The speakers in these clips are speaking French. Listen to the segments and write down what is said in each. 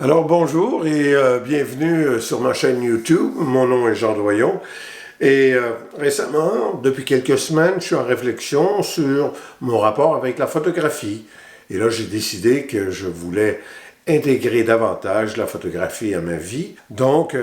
Alors bonjour et bienvenue sur ma chaîne YouTube. Mon nom est Jean Doyon et récemment, depuis quelques semaines, je suis en réflexion sur mon rapport avec la photographie. Et là, j'ai décidé que je voulais intégrer davantage la photographie à ma vie. Donc,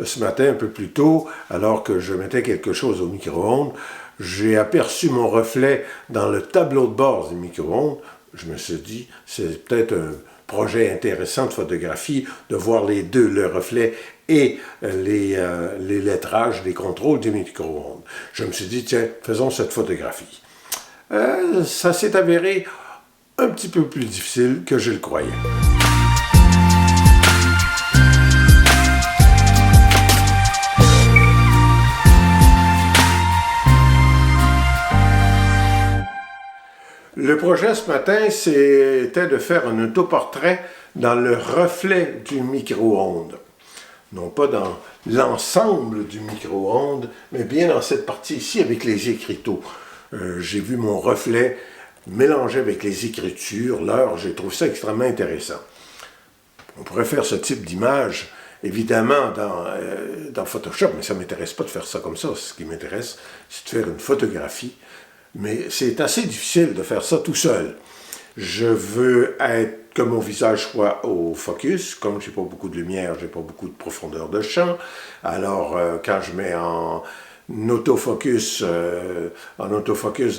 ce matin, un peu plus tôt, alors que je mettais quelque chose au micro-ondes, j'ai aperçu mon reflet dans le tableau de bord du micro-ondes. Je me suis dit, c'est peut-être un projet intéressant de photographie, de voir les deux, le reflet et les lettrages, les contrôles du micro-ondes. Je me suis dit, tiens, faisons cette photographie. Ça s'est avéré un petit peu plus difficile que je le croyais. Le projet ce matin, c'était de faire un autoportrait dans le reflet du micro-ondes. Non pas dans l'ensemble du micro-ondes, mais bien dans cette partie ici avec les écriteaux. J'ai vu mon reflet mélangé avec les écritures, l'heure, j'ai trouvé ça extrêmement intéressant. On pourrait faire ce type d'image, évidemment, dans Photoshop, mais ça ne m'intéresse pas de faire ça comme ça. Ce qui m'intéresse, c'est de faire une photographie. Mais c'est assez difficile de faire ça tout seul. Je veux que mon visage soit au focus. Comme je n'ai pas beaucoup de lumière, je n'ai pas beaucoup de profondeur de champ. Alors, quand je mets en autofocus,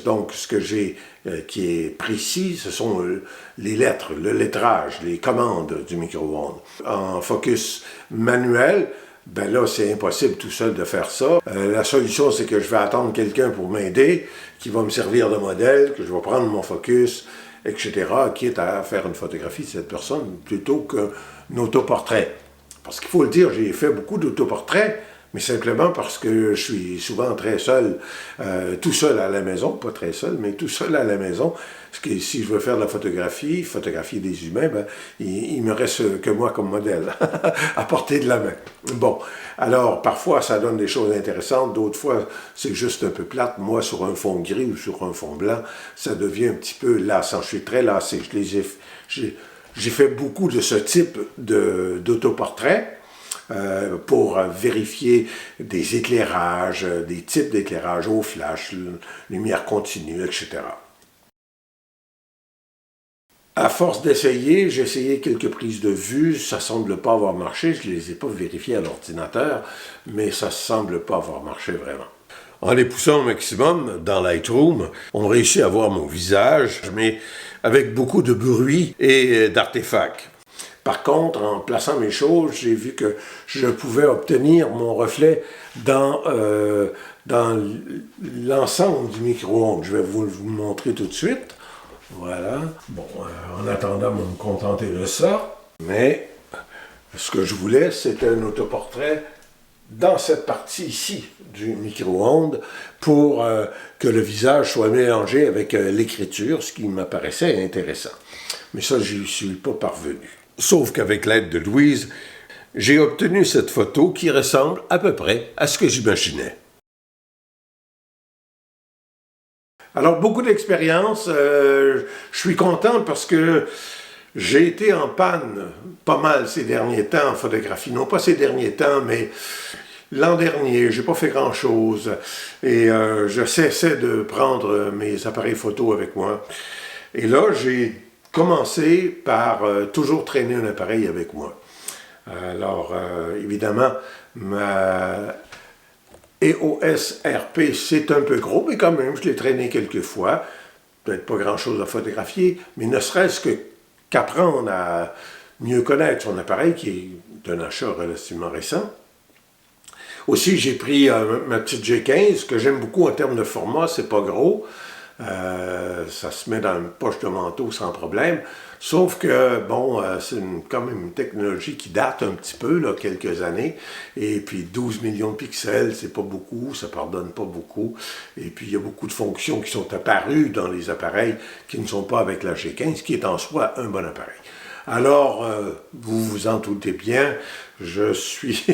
donc ce que j'ai qui est précis, ce sont les lettres, le lettrage, les commandes du micro-ondes. En focus manuel, ben là, c'est impossible tout seul de faire ça. La solution, c'est que je vais attendre quelqu'un pour m'aider, qui va me servir de modèle, que je vais prendre mon focus, etc., quitte à faire une photographie de cette personne plutôt qu'un autoportrait. Parce qu'il faut le dire, j'ai fait beaucoup d'autoportraits, mais simplement parce que je suis souvent très seul, tout seul à la maison, pas très seul, mais tout seul à la maison. Parce que si je veux faire de la photographie, photographier des humains, ben, il me reste que moi comme modèle, à portée de la main. Bon, alors parfois ça donne des choses intéressantes, d'autres fois c'est juste un peu plate. Moi, sur un fond gris ou sur un fond blanc, ça devient un petit peu lassant. Je suis très lassé. J'ai fait beaucoup de ce type d'autoportrait. Pour vérifier des éclairages, des types d'éclairage au flash, lumière continue, etc. À force d'essayer, j'ai essayé quelques prises de vue, ça ne semble pas avoir marché, je ne les ai pas vérifiées à l'ordinateur, mais ça ne semble pas avoir marché vraiment. En les poussant au maximum dans Lightroom, on réussit à voir mon visage, mais avec beaucoup de bruit et d'artefacts. Par contre, en plaçant mes choses, j'ai vu que je pouvais obtenir mon reflet dans l'ensemble du micro-ondes. Je vais vous le montrer tout de suite. Voilà. Bon, en attendant, on va me contenter de ça. Mais ce que je voulais, c'était un autoportrait dans cette partie ici du micro-ondes pour que le visage soit mélangé avec l'écriture, ce qui m'apparaissait intéressant. Mais ça, je n'y suis pas parvenu. Sauf qu'avec l'aide de Louise, j'ai obtenu cette photo qui ressemble à peu près à ce que j'imaginais. Alors, beaucoup d'expérience. Je suis content parce que j'ai été en panne pas mal ces derniers temps en photographie. Non pas ces derniers temps, mais l'an dernier, j'ai pas fait grand-chose. Et je cessais de prendre mes appareils photo avec moi. Et là, j'ai commencé par toujours traîner un appareil avec moi. Alors, évidemment, ma EOS RP, c'est un peu gros, mais quand même, je l'ai traîné quelques fois. Peut-être pas grand-chose à photographier, mais ne serait-ce qu'apprendre à mieux connaître son appareil, qui est un achat relativement récent. Aussi, j'ai pris ma petite G15, que j'aime beaucoup en termes de format, c'est pas gros. Ça se met dans une poche de manteau sans problème. Sauf que, bon, c'est quand même une technologie qui date un petit peu, là, quelques années. Et puis 12 millions de pixels, c'est pas beaucoup, ça pardonne pas beaucoup. Et puis il y a beaucoup de fonctions qui sont apparues dans les appareils qui ne sont pas avec la G15, qui est en soi un bon appareil. Alors, vous vous en doutez bien, je suis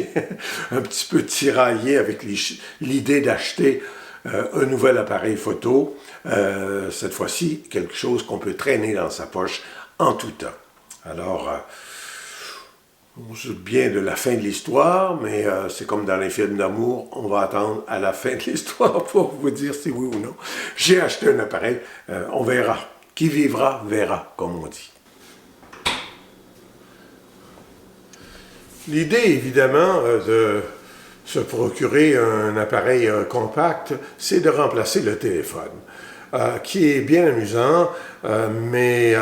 un petit peu tiraillé avec l'idée d'acheter un nouvel appareil photo, cette fois-ci, quelque chose qu'on peut traîner dans sa poche en tout temps. Alors, On se doute bien de la fin de l'histoire, mais c'est comme dans les films d'amour, on va attendre à la fin de l'histoire pour vous dire si oui ou non. J'ai acheté un appareil, on verra. Qui vivra, verra, comme on dit. L'idée, évidemment, de se procurer un appareil compact, c'est de remplacer le téléphone, qui est bien amusant, mais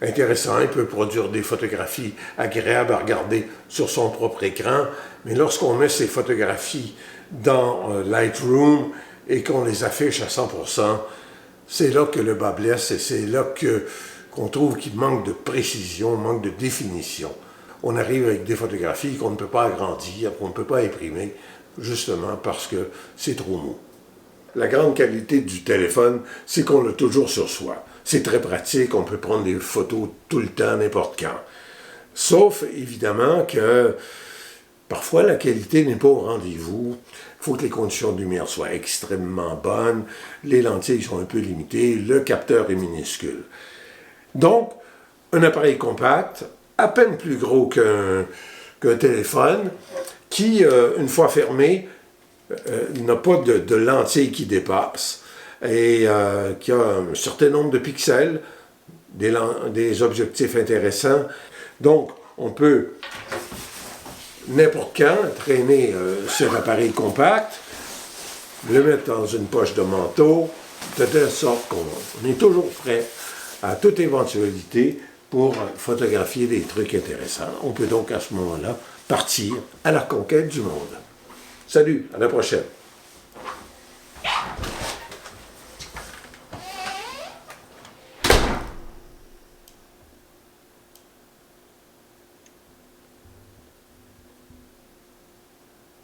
intéressant. Il peut produire des photographies agréables à regarder sur son propre écran, mais lorsqu'on met ces photographies dans Lightroom et qu'on les affiche à 100%, c'est là que le bas blesse et c'est là qu'on trouve qu'il manque de précision, manque de définition. On arrive avec des photographies qu'on ne peut pas agrandir, qu'on ne peut pas imprimer, justement parce que c'est trop mou. La grande qualité du téléphone, c'est qu'on l'a toujours sur soi. C'est très pratique, on peut prendre des photos tout le temps, n'importe quand. Sauf, évidemment, que parfois la qualité n'est pas au rendez-vous. Il faut que les conditions de lumière soient extrêmement bonnes, les lentilles sont un peu limitées, le capteur est minuscule. Donc, un appareil compact, à peine plus gros qu'un téléphone, qui, une fois fermé, n'a pas de lentilles qui dépassent et qui a un certain nombre de pixels, des objectifs intéressants. Donc, on peut n'importe quand traîner sur appareil compact, le mettre dans une poche de manteau, de telle sorte qu'on est toujours prêt à toute éventualité pour photographier des trucs intéressants. On peut donc à ce moment-là partir à la conquête du monde. Salut, à la prochaine.